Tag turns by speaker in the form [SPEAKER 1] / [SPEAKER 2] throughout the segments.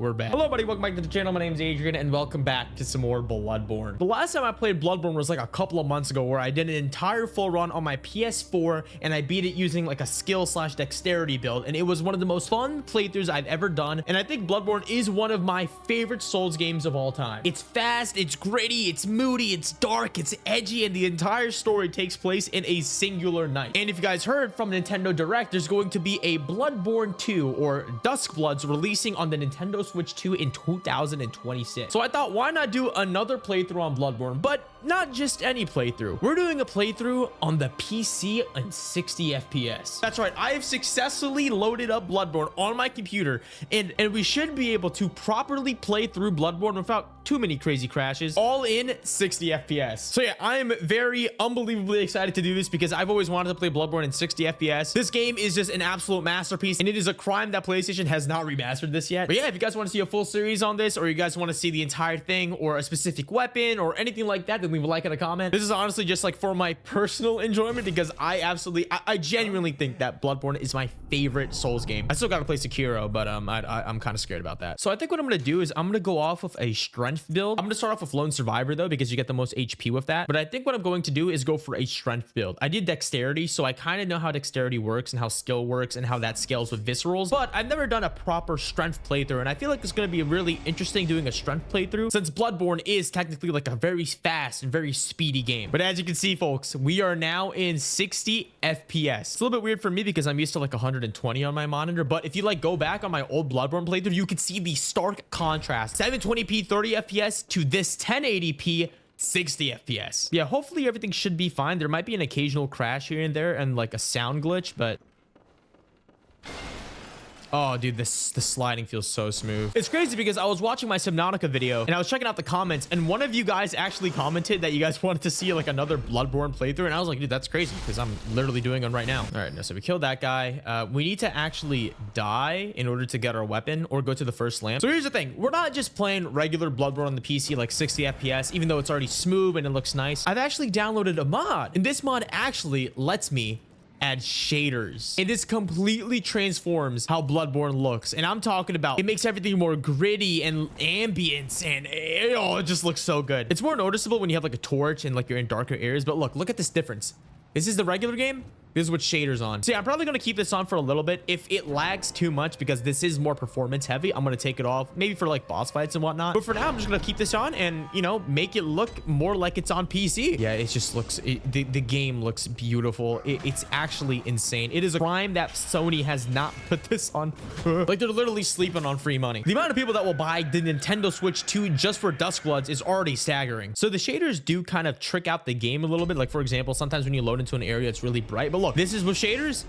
[SPEAKER 1] we're back. Hello, buddy. Welcome back to the channel. My name's Adrian, and welcome back to some more Bloodborne. The last time I played Bloodborne was like a couple of months ago, where I did an entire full run on my PS4, and I beat it using like a skill/dexterity build, and it was one of the most fun playthroughs I've ever done. And I think Bloodborne is one of my favorite Souls games of all time. It's fast, it's gritty, it's moody, it's dark, it's edgy, and the entire story takes place in a singular night. And if you guys heard from Nintendo Direct, there's going to be a Bloodborne 2 or Dusk Bloods releasing on the Nintendo Switch 2 in 2026. So I thought, why not do another playthrough on Bloodborne, but not just any playthrough. We're doing a playthrough on the PC in 60 FPS. That's right, I have successfully loaded up Bloodborne on my computer, and we should be able to properly play through Bloodborne without too many crazy crashes, all in 60 FPS. So yeah, I am very unbelievably excited to do this because I've always wanted to play Bloodborne in 60 FPS. This game is just an absolute masterpiece, and it is a crime that PlayStation has not remastered this yet. But yeah, if you guys want to see a full series on this, or you guys want to see the entire thing, or a specific weapon, or anything like that, then leave a like and a comment. This is honestly just like for my personal enjoyment, because I genuinely think that Bloodborne is my favorite Souls game. I still gotta play Sekiro, but I'm kind of scared about that. So I think what I'm gonna do is I'm gonna go off of a strength build. I'm gonna start off with Lone Survivor though, because you get the most HP with that. But I think what I'm going to do is go for a strength build. I did dexterity, so I kind of know how dexterity works and how skill works and how that scales with viscerals, but I've never done a proper strength playthrough, and I feel like it's going to be really interesting doing a strength playthrough, since Bloodborne is technically like a very fast and very speedy game. But as you can see, folks, we are now in 60 FPS. It's a little bit weird for me because I'm used to like 120 on my monitor, but if you like go back on my old Bloodborne playthrough, you can see the stark contrast. 720p 30 FPS to this 1080p 60 FPS. Yeah, hopefully everything should be fine. There might be an occasional crash here and there and like a sound glitch, but oh, dude, the sliding feels so smooth. It's crazy because I was watching my Subnautica video and I was checking out the comments, and one of you guys actually commented that you guys wanted to see like another Bloodborne playthrough, and I was like, dude, that's crazy because I'm literally doing one right now. All right, so we killed that guy. We need to actually die in order to get our weapon or go to the first lamp. So here's the thing. We're not just playing regular Bloodborne on the PC like 60 FPS, even though it's already smooth and it looks nice. I've actually downloaded a mod, and this mod actually lets me add shaders, and this completely transforms how Bloodborne looks. And I'm talking about, it makes everything more gritty and ambience, and oh, it just looks so good. It's more noticeable when you have like a torch and like you're in darker areas, but look at this difference. This is the regular game. This is with shaders on. So yeah, I'm probably going to keep this on for a little bit. If it lags too much, because this is more performance heavy, I'm going to take it off, maybe for like boss fights and whatnot. But for now, I'm just going to keep this on and, you know, make it look more like it's on PC. Yeah, it just looks, the game looks beautiful. It's actually insane. It is a crime that Sony has not put this on. Like, they're literally sleeping on free money. The amount of people that will buy the Nintendo Switch 2 just for Dusk Bloods is already staggering. So the shaders do kind of trick out the game a little bit. Like, for example, sometimes when you load into an area, it's really bright, but look, this is with shaders,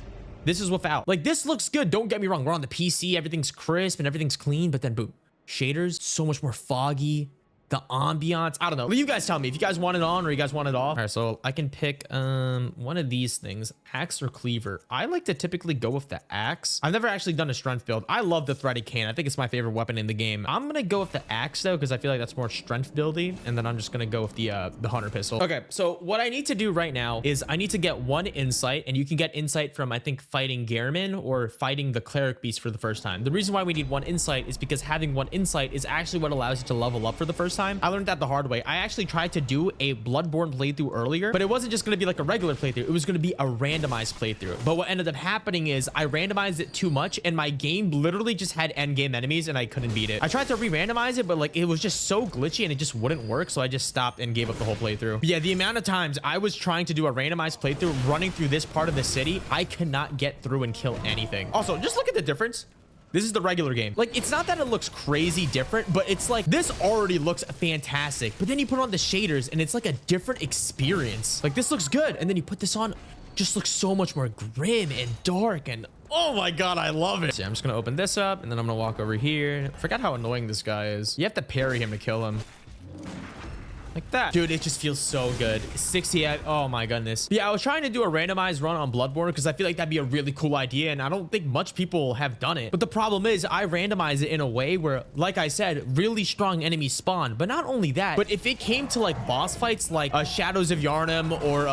[SPEAKER 1] this is without. Like, this looks good, don't get me wrong. We're on the PC, everything's crisp and everything's clean, but then boom, shaders, so much more foggy. The ambiance, I don't know. You guys tell me if you guys want it on or you guys want it off. All right, so I can pick one of these things, axe or cleaver. I like to typically go with the axe. I've never actually done a strength build. I love the threaded cane. I think it's my favorite weapon in the game. I'm gonna go with the axe though, because I feel like that's more strength buildy, and then I'm just gonna go with the hunter pistol. Okay, so what I need to do right now is I need to get one insight, and you can get insight from, I think, fighting Gehrman or fighting the Cleric beast for the first time. The reason why we need one insight is because having one insight is actually what allows you to level up for the first time. I learned that the hard way. I actually tried to do a Bloodborne playthrough earlier, but it wasn't just going to be like a regular playthrough. It was going to be a randomized playthrough. But what ended up happening is I randomized it too much, and my game literally just had end game enemies, and I couldn't beat it. I tried to re-randomize it, but like it was just so glitchy and it just wouldn't work. So I just stopped and gave up the whole playthrough. But yeah, the amount of times I was trying to do a randomized playthrough running through this part of the city, I could not get through and kill anything. Also, just look at the difference. This is the regular game. Like, it's not that it looks crazy different, but it's like, this already looks fantastic. But then you put on the shaders and it's like a different experience. Like, this looks good. And then you put this on, just looks so much more grim and dark, and oh my god, I love it. So I'm just gonna open this up, and then I'm gonna walk over here. I forgot how annoying this guy is. You have to parry him to kill him. like that. Dude, it just feels so good. 60, oh my goodness. Yeah, I was trying to do a randomized run on Bloodborne because I feel like that'd be a really cool idea, and I don't think much people have done it. But the problem is I randomize it in a way where, like I said, really strong enemies spawn. But not only that, but if it came to like boss fights like Shadows of Yharnam or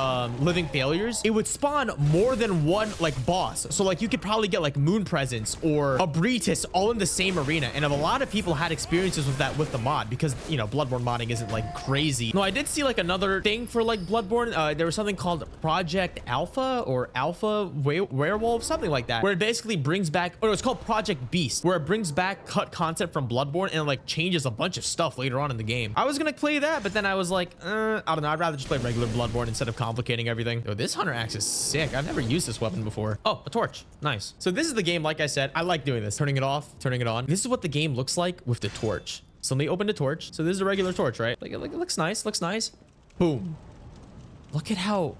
[SPEAKER 1] Living Failures, it would spawn more than one like boss. So like you could probably get like Moon Presence or a Bretis all in the same arena. And a lot of people had experiences with that with the mod because, you know, Bloodborne modding isn't like crazy. No, I did see like another thing for like Bloodborne. There was something called Project Alpha or Alpha Werewolf, something like that, where it basically brings back, or it's called Project Beast, where it brings back cut content from Bloodborne and like changes a bunch of stuff later on in the game. I was gonna play that, but then I was like, I don't know. I'd rather just play regular Bloodborne instead of complicating everything. Yo, this hunter axe is sick. I've never used this weapon before. Oh, a torch. Nice. So this is the game. Like I said, I like doing this. Turning it off, turning it on. This is what the game looks like with the torch. So let me open the torch. So this is a regular torch, right? Like, it looks nice. Looks nice. Boom. Look at how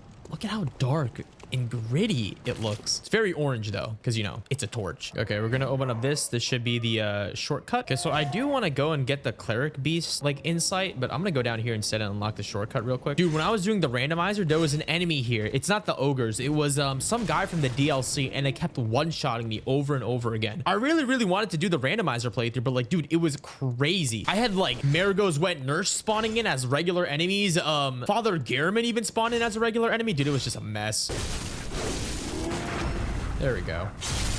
[SPEAKER 1] dark and gritty it looks. It's very orange though, because you know it's a torch. Okay, we're gonna open up this. This should be the shortcut. Okay, so I do want to go and get the Cleric beast like insight, but I'm gonna go down here instead and unlock the shortcut real quick. Dude, when I was doing the randomizer, there was an enemy here. It's not the ogres. It was some guy from the DLC, and it kept one-shotting me over and over again. I really wanted to do the randomizer playthrough, but like, dude, it was crazy. I had like Marigo's Wet Nurse spawning in as regular enemies. Father Gehrman even spawned in as a regular enemy. Dude, it was just a mess. There we go.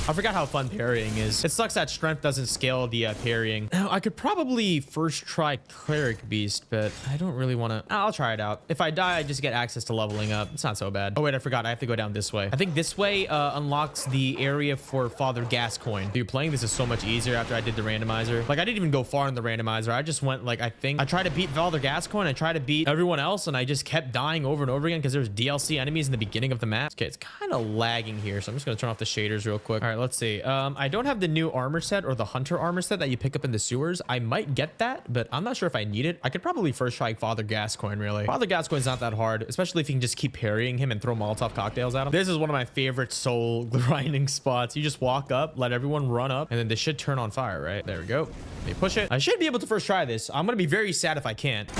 [SPEAKER 1] I forgot how fun parrying is. It sucks that strength doesn't scale the parrying. Now, I could probably first try Cleric Beast, but I don't really want to. I'll try it out. If I die, I just get access to leveling up. It's not so bad. Oh, wait, I forgot. I have to go down this way. I think this way unlocks the area for Father Gascoigne. Dude, playing this is so much easier after I did the randomizer. Like, I didn't even go far in the randomizer. I just went, like, I think I tried to beat Father Gascoigne. I tried to beat everyone else, and I just kept dying over and over again because there's DLC enemies in the beginning of the map. Okay, it's kind of lagging here, so I'm just going to turn off the shaders real quick. All right, let's see. I don't have the new armor set or the hunter armor set that you pick up in the sewers. I might get that, but I'm not sure if I need it. I could probably first try Father Gascoigne, really. Father Gascoigne's not that hard, especially if you can just keep parrying him and throw Molotov cocktails at him. This is one of my favorite soul grinding spots. You just walk up, let everyone run up, and then this should turn on fire, right? There we go. Let me push it. I should be able to first try this. I'm gonna be very sad if I can't.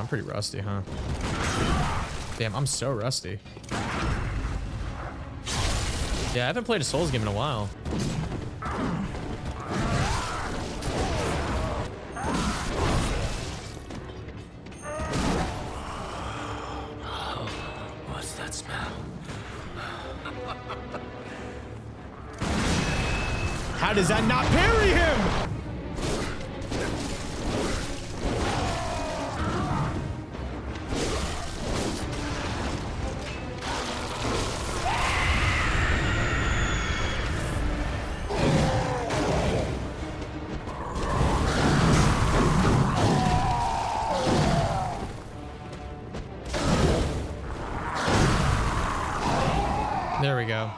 [SPEAKER 1] Pretty rusty, huh? Damn, I'm so rusty. Yeah, I haven't played a Souls game in a while.
[SPEAKER 2] Oh, what's that smell?
[SPEAKER 1] How does that not parry him? There we go.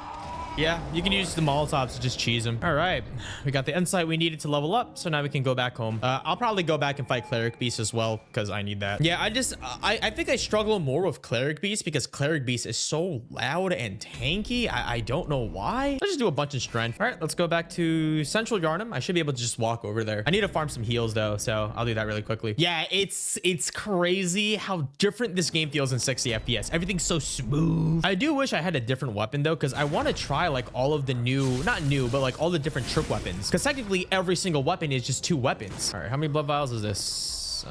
[SPEAKER 1] Yeah, you can use the Molotovs to just cheese them. All right, we got the insight we needed to level up, so now we can go back home. I'll probably go back and fight Cleric Beast as well, because I need that. Yeah, I think I struggle more with Cleric Beast because Cleric Beast is so loud and tanky. I don't know why. Let's just do a bunch of strength. All right, let's go back to Central Yharnam. I should be able to just walk over there. I need to farm some heals though, so I'll do that really quickly. Yeah, it's crazy how different this game feels in 60 FPS. Everything's so smooth. I do wish I had a different weapon though, because I want to try like all of the new, not new, but like all the different trick weapons, because technically every single weapon is just 2 weapons. All right, how many blood vials is this?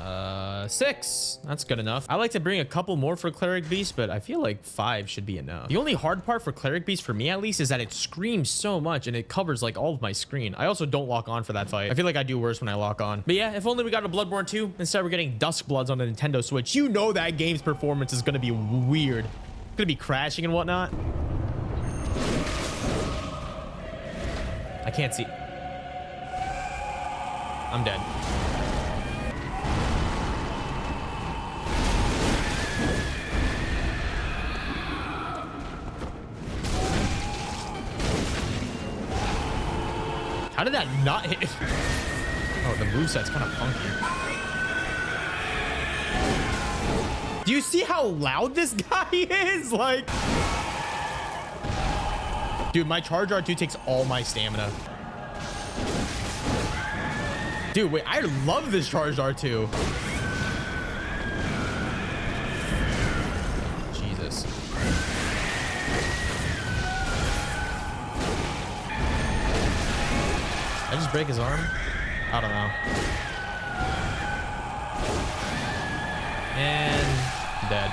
[SPEAKER 1] 6. That's good enough. I like to bring a couple more for Cleric Beast, but I feel like 5 should be enough. The only hard part for Cleric Beast, for me at least, is that it screams so much and it covers like all of my screen. I also don't lock on for that fight. I feel like I do worse when I lock on. But yeah, if only we got a Bloodborne 2 instead we're getting Dusk Bloods on the Nintendo Switch. You know that game's performance is gonna be weird. It's gonna be crashing and whatnot. I can't see. I'm dead. How did that not hit? Oh, the moveset's kind of funky. Do you see how loud this guy is? Like... Dude, my charge R2 takes all my stamina. Dude, wait, I love this charged R2. Jesus. Did I just break his arm? I don't know. And dead.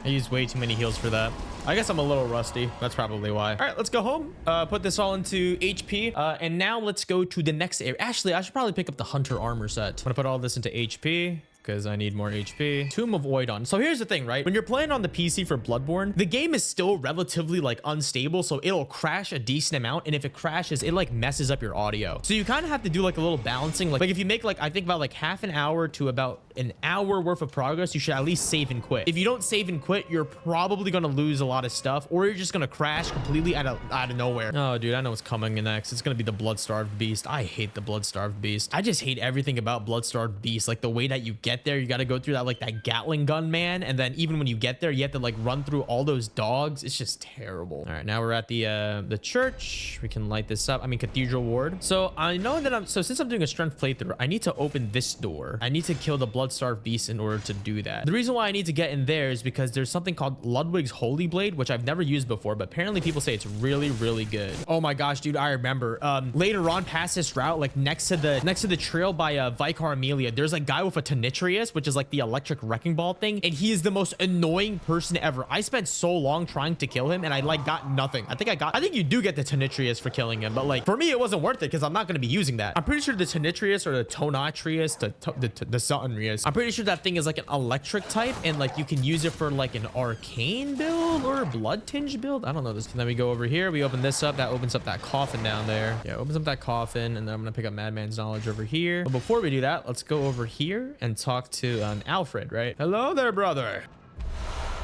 [SPEAKER 1] I used way too many heals for that. I guess I'm a little rusty. That's probably why. All right, let's go home. Put this all into HP. And now let's go to the next area. Actually, I should probably pick up the Hunter armor set. I'm gonna put all this into HP because I need more HP. Tomb of Oidon. So here's the thing, right? When you're playing on the PC for Bloodborne, the game is still relatively like unstable. So it'll crash a decent amount. And if it crashes, it like messes up your audio. So you kind of have to do like a little balancing. Like if you make like, I think about like half an hour to about an hour worth of progress, you should at least save and quit. If you don't save and quit, you're probably going to lose a lot of stuff, or you're just going to crash completely out of nowhere. Oh, dude, I know what's coming next. It's going to be the Blood-Starved Beast. I hate the Blood-Starved Beast. I just hate everything about Blood-Starved Beast. Like the way that you get there, you got to go through that like that Gatling gun, man. And then even when you get there, you have to like run through all those dogs. It's just terrible. All right, now we're at the church. We can light this up. I mean, Cathedral Ward. So I know that since I'm doing a strength playthrough, I need to open this door. I need to kill the Blood-Starved Beast in order to do that. The reason why I need to get in there is because there's something called Ludwig's Holy Blade, which I've never used before, but apparently people say it's really, really good. Oh my gosh, dude, I remember later on past this route, like next to the trail by Vicar Amelia, there's a guy with a Tonitrius, which is like the electric wrecking ball thing, and he is the most annoying person ever. I spent so long trying to kill him and I like got nothing. I think you do get the Tonitrius for killing him, but like for me it wasn't worth it because I'm not going to be using that. I'm pretty sure the Tonitrius or the Tonatrius, the Suttonrius, I'm pretty sure that thing is like an electric type, and like you can use it for like an arcane build or a blood tinge build. I don't know this. And then we go over here, we open this up, that opens up that coffin down there. Yeah, opens up that coffin, and then I'm gonna pick up Madman's Knowledge over here. But before we do that, let's go over here and talk to Alfred, right? Hello there, brother.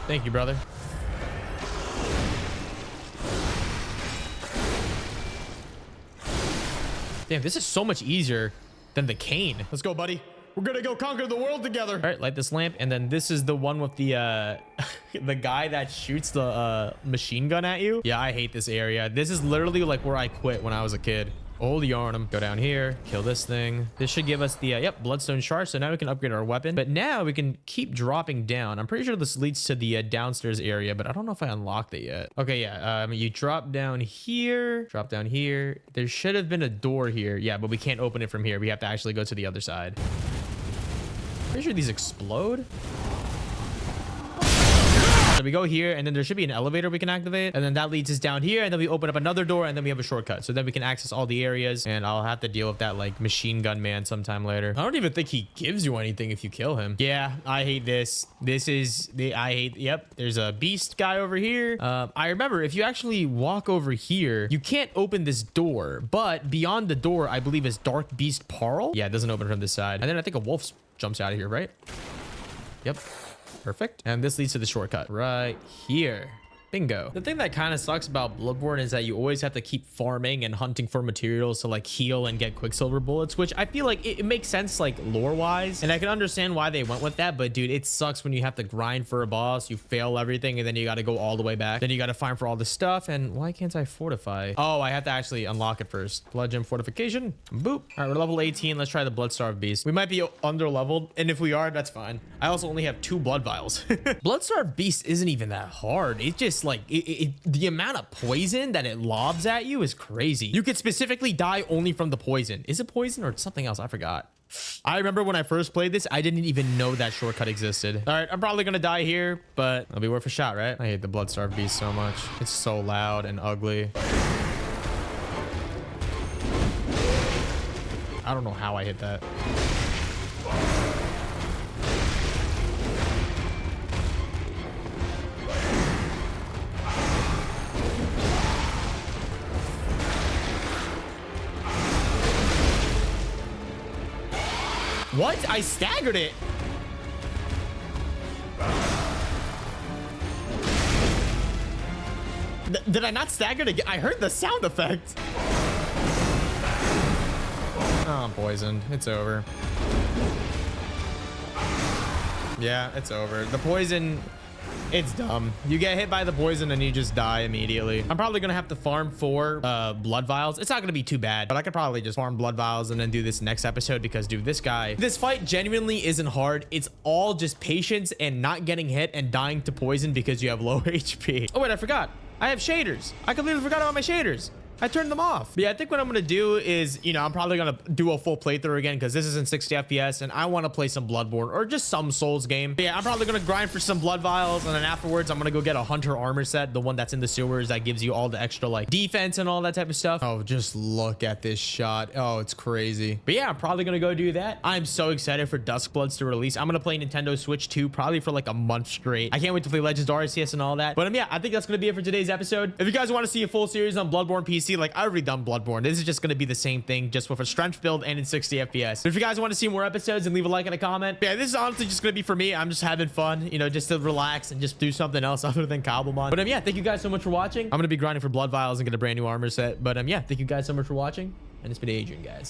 [SPEAKER 1] Thank you, brother. Damn, this is so much easier than the cane. Let's go, buddy. We're gonna go conquer the world together. All right, light this lamp, and then this is the one with the the guy that shoots the machine gun at you. Yeah, I hate this area. This is literally like where I quit when I was a kid. Old Yharnam. Go down here, kill this thing. This should give us the yep, bloodstone shard. So now we can upgrade our weapon, but now we can keep dropping down. I'm pretty sure this leads to the downstairs area, but I don't know if I unlocked it yet. Okay, yeah, you drop down here, there should have been a door here. Yeah, but we can't open it from here. We have to actually go to the other side. Pretty sure these explode. So we go here, and then there should be an elevator we can activate, and then that leads us down here, and then we open up another door, and then we have a shortcut. So then we can access all the areas, and I'll have to deal with that like machine gun man sometime later. I don't even think he gives you anything if you kill him. Yeah, I hate this. Yep, there's a beast guy over here. I remember if you actually walk over here, you can't open this door, but beyond the door, I believe is Dark Beast Parl. Yeah, it doesn't open from this side. And then I think a wolf jumps out of here, right? Yep. Perfect. And this leads to the shortcut right here. Bingo. The thing that kind of sucks about Bloodborne is that you always have to keep farming and hunting for materials to like heal and get Quicksilver bullets, which I feel like it makes sense like lore wise, and I can understand why they went with that, but dude, it sucks when you have to grind for a boss, you fail everything, and then you got to go all the way back, then you got to farm for all this stuff. And why can't I fortify? Oh, I have to actually unlock it first. Blood gem fortification. Boop. All right, we're level 18. Let's try the Blood-Starved Beast. We might be under leveled, and if we are, that's fine. I also only have 2 blood vials. Blood-Starved Beast isn't even that hard. It's just like the amount of poison that it lobs at you is crazy. You could specifically die only from the poison. Is it poison or something else? I forgot. I remember when I first played this, I didn't even know that shortcut existed. All right, I'm probably gonna die here, but it'll be worth a shot, right? I hate the Blood-Starved Beast so much. It's so loud and ugly. I don't know how I hit that. What? I staggered it. Did I not stagger it again? I heard the sound effect. Oh, I'm poisoned. It's over. Yeah, it's over. The poison It's dumb. You get hit by the poison and you just die immediately. I'm probably gonna have to farm 4 blood vials. It's not gonna be too bad, but I could probably just farm blood vials and then do this next episode because, dude, this fight genuinely isn't hard. It's all just patience and not getting hit and dying to poison because you have low HP. Oh wait, I forgot. I have shaders. I completely forgot about my shaders. I turned them off. But yeah, I think what I'm gonna do is, you know, I'm probably gonna do a full playthrough again because this is in 60 FPS and I want to play some Bloodborne or just some Souls game. But yeah, I'm probably gonna grind for some blood vials and then afterwards I'm gonna go get a hunter armor set, the one that's in the sewers that gives you all the extra like defense and all that type of stuff. Oh, just look at this shot. Oh, it's crazy. But yeah, I'm probably gonna go do that. I'm so excited for Duskbloods to release. I'm gonna play Nintendo Switch 2 probably for like a month straight. I can't wait to play Legends Arceus and all that. But yeah, I think that's gonna be it for today's episode. If you guys want to see a full series on Bloodborne PC, like I already done Bloodborne. This is just going to be the same thing, just with a strength build and in 60 FPS. But if you guys want to see more episodes, and leave a like and a comment. Yeah, this is honestly just going to be for me. I'm just having fun, you know, just to relax and just do something else other than Cobblemon. But yeah, thank you guys so much for watching. I'm going to be grinding for blood vials and get a brand new armor set. But yeah, thank you guys so much for watching. And it's been Adrian, guys.